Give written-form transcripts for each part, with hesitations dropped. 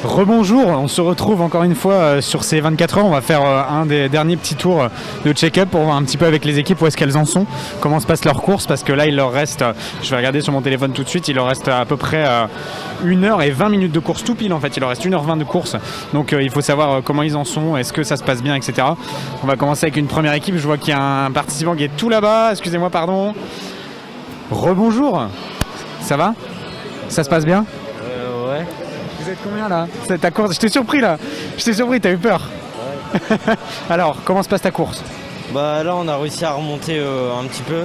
Rebonjour, on se retrouve encore une fois sur ces 24 heures. On va faire un des derniers petits tours de check-up pour voir un petit peu avec les équipes où est-ce qu'elles en sont, comment se passe leur course, parce que là il leur reste, je vais regarder sur mon téléphone tout de suite, il leur reste à peu près 1h20 de course tout pile en fait, il leur reste 1h20 de course, donc il faut savoir comment ils en sont, est-ce que ça se passe bien, etc. On va commencer avec une première équipe, je vois qu'il y a un participant qui est tout là-bas, excusez-moi, pardon. Rebonjour, ça va? Ça se passe bien? Ouais. Vous êtes combien là? C'est ta course? Je t'ai surpris là. Je t'ai surpris, t'as eu peur. Ouais. Alors, comment se passe ta course? Bah là on a réussi à remonter un petit peu.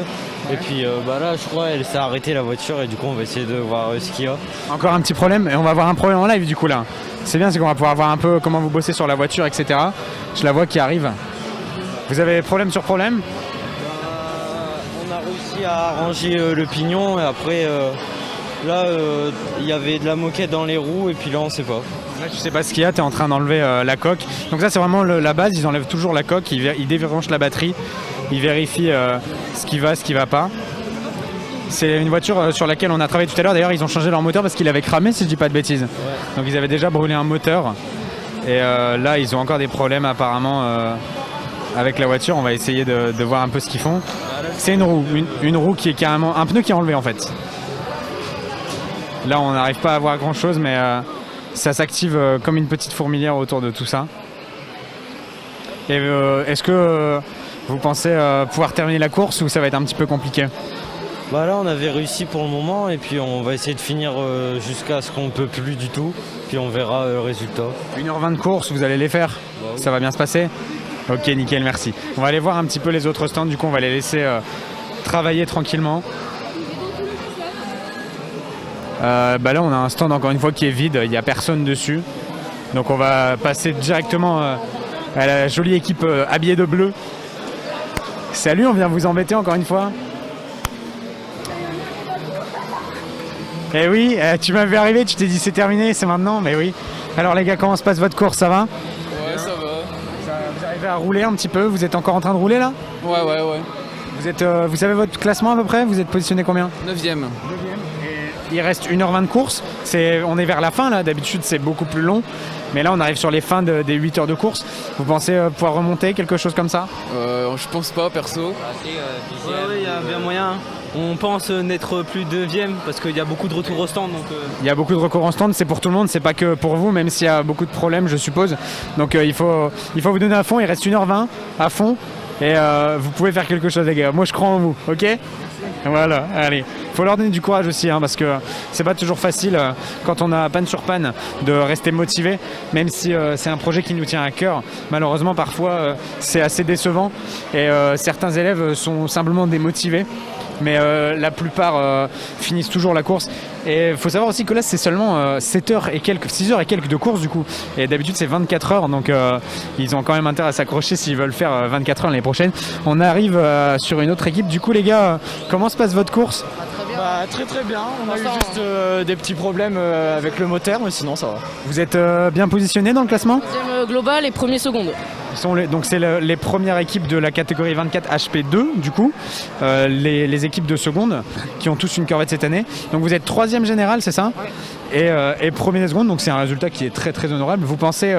Et puis là je crois elle s'est arrêtée la voiture et du coup on va essayer de voir ce qu'il y a. Encore un petit problème et on va avoir un problème en live du coup là. C'est bien, c'est qu'on va pouvoir voir un peu comment vous bossez sur la voiture, etc. Je la vois qui arrive. Vous avez problème sur problème? On a réussi à arranger le pignon et après là il y avait de la moquette dans les roues et puis là on sait pas. Là tu sais pas ce qu'il y a, tu es en train d'enlever la coque. Donc ça c'est vraiment la base, ils enlèvent toujours la coque, ils débranchent la batterie, ils vérifient ce qui va pas. C'est une voiture sur laquelle on a travaillé tout à l'heure, d'ailleurs ils ont changé leur moteur parce qu'il avait cramé si je dis pas de bêtises. Ouais. Donc ils avaient déjà brûlé un moteur et là ils ont encore des problèmes apparemment avec la voiture, on va essayer de voir un peu ce qu'ils font. C'est une roue qui est carrément, un pneu qui est enlevé en fait. Là on n'arrive pas à voir grand chose mais ça s'active comme une petite fourmilière autour de tout ça. Et est-ce que vous pensez pouvoir terminer la course ou ça va être un petit peu compliqué? Bah là on avait réussi pour le moment et puis on va essayer de finir jusqu'à ce qu'on ne peut plus du tout. Puis on verra le résultat. 1h20 de course, vous allez les faire? Bah oui. Ça va bien se passer? Ok, nickel, merci. On va aller voir un petit peu les autres stands, du coup on va les laisser travailler tranquillement. Là on a un stand encore une fois qui est vide, il n'y a personne dessus. Donc on va passer directement à la jolie équipe habillée de bleu. Salut, on vient vous embêter encore une fois. Eh oui, tu m'as vu arriver, tu t'es dit c'est terminé, c'est maintenant, mais oui. Alors les gars, comment se passe votre course, ça va? Ouais, ça va. Vous arrivez à rouler un petit peu? Vous êtes encore en train de rouler là? Ouais. Vous savez votre classement à peu près? Vous êtes positionné combien? 9e. Il reste 1h20 de course, on est vers la fin là, d'habitude c'est beaucoup plus long, mais là on arrive sur les fins des 8 heures de course. Vous pensez pouvoir remonter quelque chose comme ça? Je pense pas perso. Ouais, il y a bien moyen. On pense n'être plus 2e parce qu'il y a beaucoup de retours au stand. Il y a beaucoup de recours en stand, c'est pour tout le monde, c'est pas que pour vous, même s'il y a beaucoup de problèmes je suppose. Donc il faut vous donner à fond, il reste 1h20 à fond et vous pouvez faire quelque chose les gars. Moi je crois en vous, ok? Voilà, allez. Faut leur donner du courage aussi, parce que c'est pas toujours facile quand on a panne sur panne de rester motivé, même si c'est un projet qui nous tient à cœur. Malheureusement, parfois, c'est assez décevant et certains élèves sont simplement démotivés. Mais la plupart finissent toujours la course. Et il faut savoir aussi que là c'est seulement 6h et quelques de course du coup. Et d'habitude c'est 24 heures, donc ils ont quand même intérêt à s'accrocher s'ils veulent faire 24 heures l'année prochaine. On arrive sur une autre équipe. Du coup les gars, comment se passe votre course? Très bien. On a eu juste des petits problèmes avec le moteur, mais sinon ça va. Vous êtes bien positionnés dans le classement? Deuxième global et premier seconde. Donc c'est les premières équipes de la catégorie 24 HP2 du coup, les équipes de seconde qui ont tous une Corvette cette année. Donc vous êtes 3e général, c'est ça? Et premier seconde, donc c'est un résultat qui est très très honorable. Vous pensez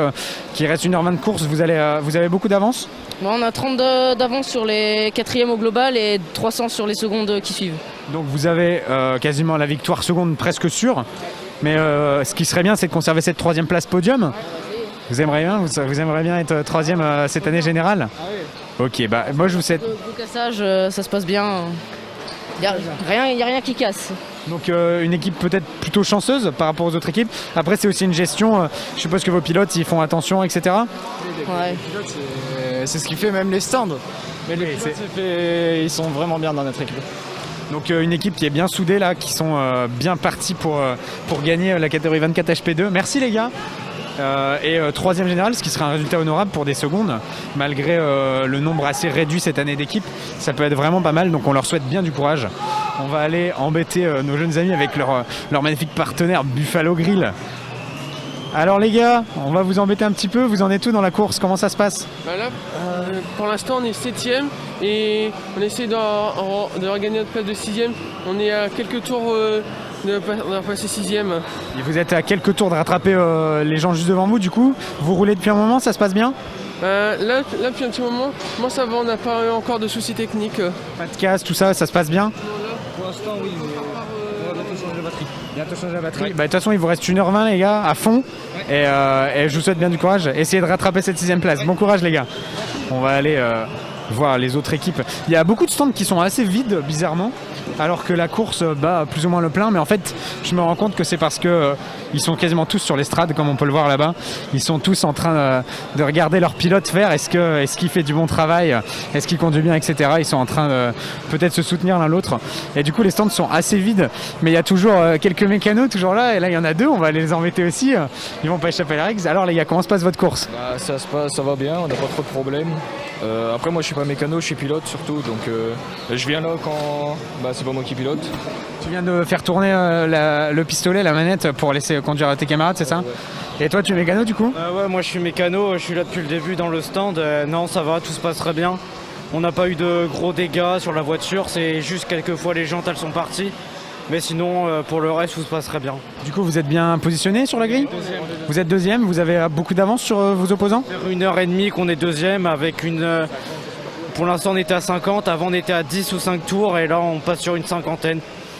qu'il reste 1h20 de course, vous avez beaucoup d'avance? Bon, on a 30 d'avance sur les 4e au global et 300 sur les secondes qui suivent. Donc vous avez quasiment la victoire seconde presque sûre. Mais ce qui serait bien, c'est de conserver cette 3e place podium. Vous aimeriez bien être 3e cette année générale? Ok, moi je vous souhaite. Au cassage, ça se passe bien. Il n'y a rien qui casse. Donc une équipe peut-être plutôt chanceuse par rapport aux autres équipes. Après c'est aussi une gestion, je suppose que vos pilotes ils font attention, etc. Ouais. C'est ce qui fait même les stands. Mais les pilotes, ils sont vraiment bien dans notre équipe. Donc une équipe qui est bien soudée là, qui sont bien partis pour gagner la catégorie 24 HP2. Merci les gars. Et 3e général, ce qui serait un résultat honorable pour des secondes, malgré le nombre assez réduit cette année d'équipe. Ça peut être vraiment pas mal, donc on leur souhaite bien du courage. On va aller embêter nos jeunes amis avec leur magnifique partenaire Buffalo Grill. Alors les gars, on va vous embêter un petit peu, vous en êtes où dans la course? Comment ça se passe? Là, pour l'instant on est 7e et on essaie de regagner notre place de 6e. On est à quelques tours d'avoir passé 6ème. Et vous êtes à quelques tours de rattraper les gens juste devant vous du coup. Vous roulez depuis un moment, ça se passe bien? Là, depuis un petit moment, moi ça va, on n'a pas eu encore de soucis techniques. Pas de casse, tout ça, ça se passe bien? Pour l'instant, oui, mais on va bientôt changer la batterie. Bientôt changer la batterie. Bah, de toute façon, il vous reste 1h20 les gars, à fond. Et je vous souhaite bien du courage. Essayez de rattraper cette 6ème place. Bon courage les gars. On va aller voir les autres équipes. Il y a beaucoup de stands qui sont assez vides, bizarrement, alors que la course bat plus ou moins le plein. Mais en fait, je me rends compte que c'est parce que ils sont quasiment tous sur l'estrade, comme on peut le voir là-bas. Ils sont tous en train de regarder leur pilote faire. Est-ce qu'il fait du bon travail? Est-ce qu'il conduit bien, etc. Ils sont en train de peut-être se soutenir l'un l'autre. Et du coup, les stands sont assez vides. Mais il y a toujours quelques mécanos toujours là. Et là, il y en a deux. On va aller les embêter aussi. Ils vont pas échapper à la règle. Alors les gars, comment se passe votre course? Ça se passe, ça va bien, on n'a pas trop de problèmes. Après moi je suis pas mécano, je suis pilote surtout, donc je viens là quand c'est pas moi qui pilote. Tu viens de faire tourner le pistolet, la manette pour laisser conduire tes camarades, c'est ça? Et toi tu es mécano du coup? Ouais, moi je suis mécano, je suis là depuis le début dans le stand. Non, ça va, tout se passe très bien. On n'a pas eu de gros dégâts sur la voiture, c'est juste quelques fois les jantes elles sont parties. Mais sinon, pour le reste, tout se passe très bien. Du coup, vous êtes bien positionné sur la grille? Vous êtes deuxième, vous avez beaucoup d'avance sur vos opposants? Ça fait 1h30 qu'on est deuxième avec une... Pour l'instant, on était à 50, avant on était à 10 ou 5 tours et là on passe sur une cinquantaine.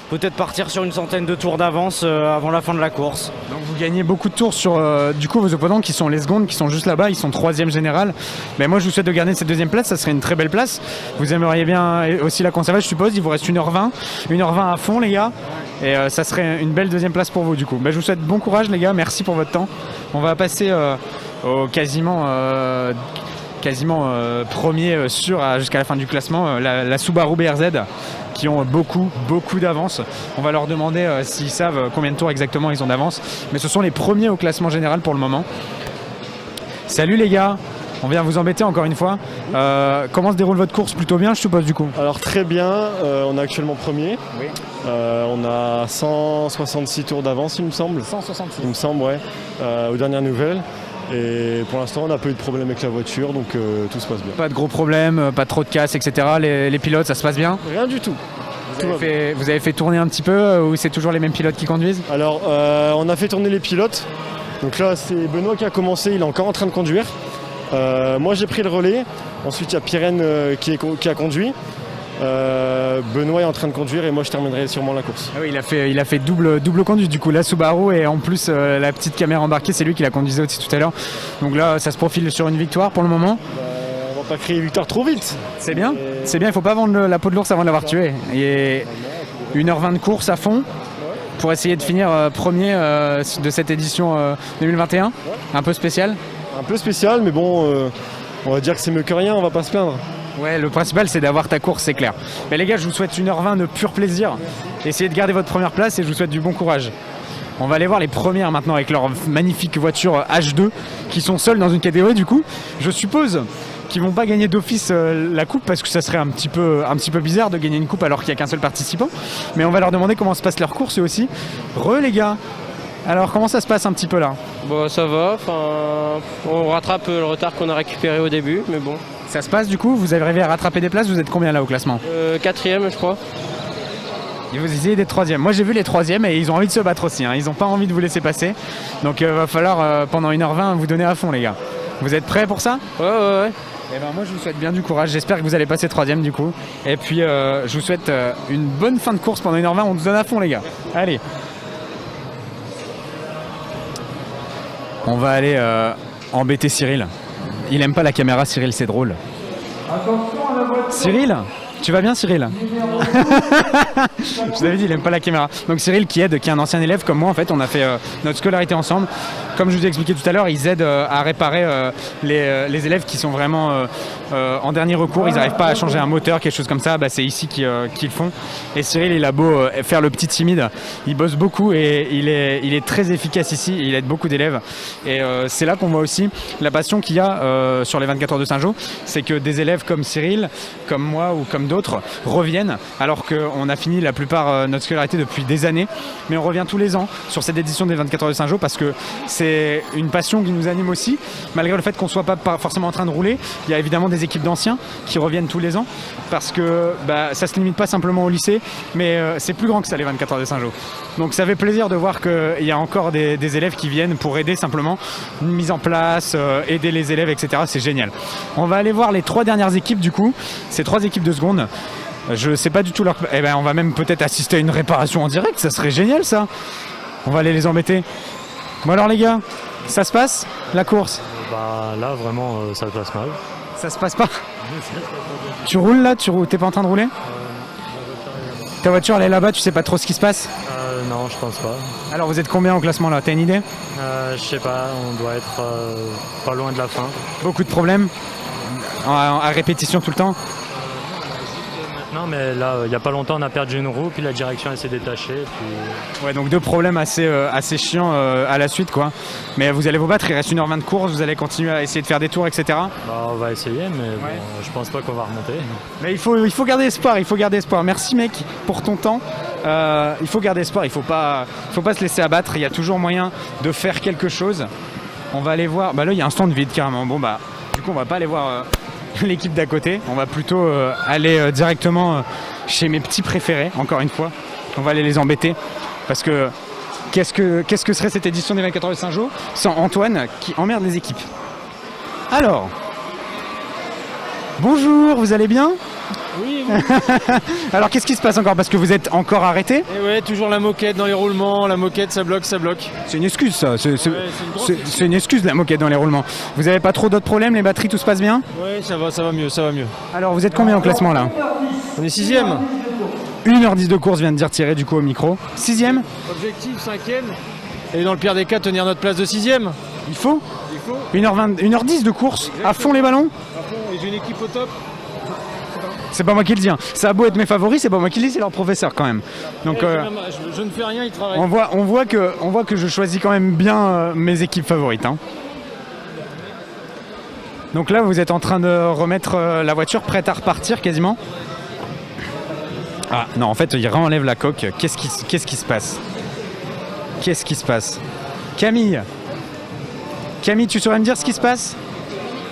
Peut-être partir sur une centaine de tours d'avance avant la fin de la course. Donc vous gagnez beaucoup de tours sur du coup vos opposants qui sont les secondes, qui sont juste là-bas, ils sont 3e général. Mais moi je vous souhaite de garder cette 2e place, ça serait une très belle place. Vous aimeriez bien aussi la conserver, je suppose. Il vous reste 1h20, 1h20 à fond les gars. Et ça serait une belle 2e place pour vous du coup. Je vous souhaite bon courage les gars, merci pour votre temps. On va passer au quasiment premier sûr jusqu'à la fin du classement, la Subaru BRZ, qui ont beaucoup d'avance. On va leur demander s'ils savent combien de tours exactement ils ont d'avance. Mais ce sont les premiers au classement général pour le moment. Salut les gars, on vient vous embêter encore une fois. Comment se déroule votre course? Plutôt bien je suppose du coup? Alors très bien, on est actuellement premier. Oui. On a 166 tours d'avance il me semble. 166. Il me semble, ouais, aux dernières nouvelles. Et pour l'instant, on n'a pas eu de problème avec la voiture, donc tout se passe bien. Pas de gros problèmes, pas trop de casse, etc. Les pilotes, ça se passe bien? Rien du tout. Vous avez fait tourner un petit peu ou c'est toujours les mêmes pilotes qui conduisent? Alors, on a fait tourner les pilotes. Donc là, c'est Benoît qui a commencé, il est encore en train de conduire. Moi, j'ai pris le relais. Ensuite, il y a Pirène qui a conduit. Benoît est en train de conduire et moi je terminerai sûrement la course. Ah oui, il a fait double conduite du coup, la Subaru et en plus la petite caméra embarquée, c'est lui qui la conduisait aussi tout à l'heure. Donc là ça se profile sur une victoire pour le moment. On va pas crier victoire trop vite. C'est bien, il faut pas vendre la peau de l'ours avant de l'avoir tué. Et 1h20 de course à fond pour essayer de finir premier de cette édition 2021, un peu spécial. Un peu spécial mais bon, on va dire que c'est mieux que rien, on va pas se plaindre. Ouais, le principal c'est d'avoir ta course, c'est clair. Mais les gars, je vous souhaite 1h20 de pur plaisir. Essayez de garder votre première place et je vous souhaite du bon courage. On va aller voir les premières maintenant avec leur magnifique voiture H2 qui sont seules dans une catégorie du coup. Je suppose qu'ils vont pas gagner d'office la coupe parce que ça serait un petit peu bizarre de gagner une coupe alors qu'il n'y a qu'un seul participant. Mais on va leur demander comment se passe leur course eux aussi. Les gars, alors comment ça se passe un petit peu là? Bon, ça va, on rattrape le retard qu'on a récupéré au début, mais bon. Ça se passe du coup, vous arrivez à rattraper des places, vous êtes combien là au classement? 4ème je crois. Et vous essayez d'être 3e. Moi j'ai vu les 3e et ils ont envie de se battre aussi, hein. Ils n'ont pas envie de vous laisser passer. Donc va falloir pendant 1h20 vous donner à fond les gars. Vous êtes prêts pour ça? Ouais. Et ben moi je vous souhaite bien du courage, j'espère que vous allez passer 3e du coup. Et puis je vous souhaite une bonne fin de course pendant 1h20, on se donne à fond les gars. Allez. On va aller embêter Cyril. Il aime pas la caméra, Cyril, c'est drôle. Cyril, tu vas bien Cyril? Je vous avais dit, il aime pas la caméra. Donc Cyril qui est un ancien élève comme moi en fait, on a fait notre scolarité ensemble. Comme je vous ai expliqué tout à l'heure, ils aident à réparer les élèves qui sont vraiment en dernier recours, ils n'arrivent pas à changer un moteur, quelque chose comme ça, c'est ici qu'ils le font. Et Cyril, il a beau faire le petit timide, il bosse beaucoup et il est très efficace ici, il aide beaucoup d'élèves. Et c'est là qu'on voit aussi la passion qu'il y a sur les 24 heures de Saint-Jean, c'est que des élèves comme Cyril, comme moi ou comme d'autres reviennent, alors qu'on a fini la plupart notre scolarité depuis des années, mais on revient tous les ans sur cette édition des 24 heures de Saint-Jean parce que c'est une passion qui nous anime aussi, malgré le fait qu'on ne soit pas forcément en train de rouler. Il y a évidemment des équipes d'anciens qui reviennent tous les ans parce que ça se limite pas simplement au lycée, mais c'est plus grand que ça, les 24 heures de Saint-Jean. Donc ça fait plaisir de voir qu'il y a encore des élèves qui viennent pour aider simplement une mise en place, aider les élèves, etc. C'est génial. On va aller voir les 3 dernières équipes du coup, ces 3 équipes de seconde. Je sais pas du tout leur... Eh ben on va même peut-être assister à une réparation en direct, ça serait génial ça. On va aller les embêter. Bon alors les gars, ça se passe la course? Bah là vraiment ça se passe mal. Ça se passe pas? Tu roules là? T'es pas en train de rouler? Ta voiture elle est là-bas, tu sais pas trop ce qui se passe? Non, je pense pas. Alors vous êtes combien au classement là? T'as une idée? Je sais pas, on doit être pas loin de la fin. Beaucoup de problèmes? À répétition tout le temps? Non mais là, il n'y a pas longtemps on a perdu une roue, puis la direction elle s'est détachée. Puis... Ouais, donc 2 problèmes assez chiants à la suite quoi. Mais vous allez vous battre, il reste 1h20 de course, vous allez continuer à essayer de faire des tours, etc. Bah, on va essayer, mais bon, je pense pas qu'on va remonter. Mais il faut garder espoir, Merci mec pour ton temps. Il faut garder espoir, il faut pas se laisser abattre, il y a toujours moyen de faire quelque chose. On va aller voir, bah là il y a un stand vide carrément. Bon bah du coup on va pas aller voir l'équipe d'à côté, on va plutôt aller directement chez mes petits préférés, encore une fois. On va aller les embêter parce que qu'est-ce que serait cette édition des 24 heures de Saint-Jean sans Antoine qui emmerde les équipes. Alors, bonjour, vous allez bien? Oui. Alors qu'est-ce qui se passe encore? Parce que vous êtes encore arrêté? Et ouais, toujours la moquette dans les roulements, la moquette ça bloque. C'est une excuse ça, c'est une excuse la moquette dans les roulements. Vous avez pas trop d'autres problèmes, les batteries tout se passe bien? Ouais, ça va mieux. Alors vous êtes combien au classement là? On est 6ème. 1h10 de course vient de dire Thierry du coup au micro. 6ème? Objectif 5ème. Et dans le pire des cas, tenir notre place de 6ème. Il faut 1h20, 1h10 de course. Exactement. À fond les ballons? À fond, et j'ai une équipe au top. C'est pas moi qui le dis, hein. Ça a beau être mes favoris, c'est pas moi qui le dis, c'est leur professeur quand même. Donc, je ne fais rien, ils travaillent. On voit que je choisis quand même bien mes équipes favorites. Hein. Donc là, vous êtes en train de remettre la voiture prête à repartir quasiment. Ah non, en fait, il réenlève la coque. Qu'est-ce qui se passe? Qu'est-ce qui se passe? Camille, tu saurais me dire ce qui se passe?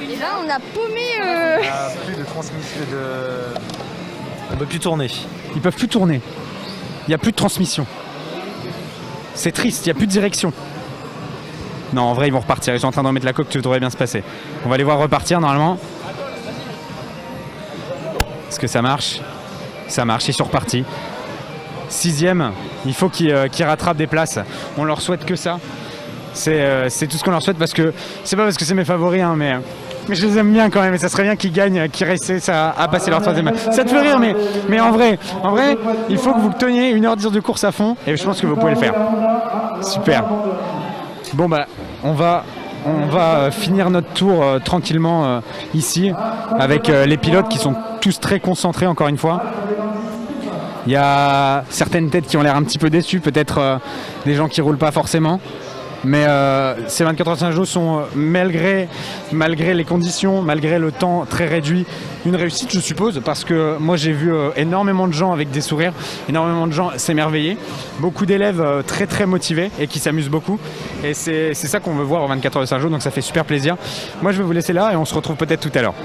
Et là, on a paumé. On n'a plus de transmission On ne peut plus tourner. Ils peuvent plus tourner. Il n'y a plus de transmission. C'est triste, il n'y a plus de direction. Non, en vrai, ils vont repartir. Ils sont en train de remettre la coque, tout devrait bien se passer. On va les voir repartir normalement. Est-ce que ça marche? Ça marche, ils sont repartis. 6ème, il faut qu'ils rattrapent des places. On leur souhaite que ça. C'est tout ce qu'on leur souhaite parce que c'est pas parce que c'est mes favoris, hein, mais je les aime bien quand même et ça serait bien qu'ils gagnent, qu'ils réussissent à passer leur 3ème. Ça te fait rire, mais en vrai, il faut que vous teniez 1h10 de course à fond et je pense que vous pouvez le faire. Super. Bon bah, on va finir notre tour tranquillement ici avec les pilotes qui sont tous très concentrés encore une fois. Il y a certaines têtes qui ont l'air un petit peu déçues, peut-être des gens qui roulent pas forcément. Mais ces 24 heures de Saint-Jean sont, malgré les conditions, malgré le temps très réduit, une réussite je suppose, parce que moi j'ai vu énormément de gens avec des sourires, énormément de gens s'émerveiller, beaucoup d'élèves très très motivés et qui s'amusent beaucoup. Et c'est ça qu'on veut voir aux 24 heures de Saint-Jean, donc ça fait super plaisir. Moi je vais vous laisser là et on se retrouve peut-être tout à l'heure.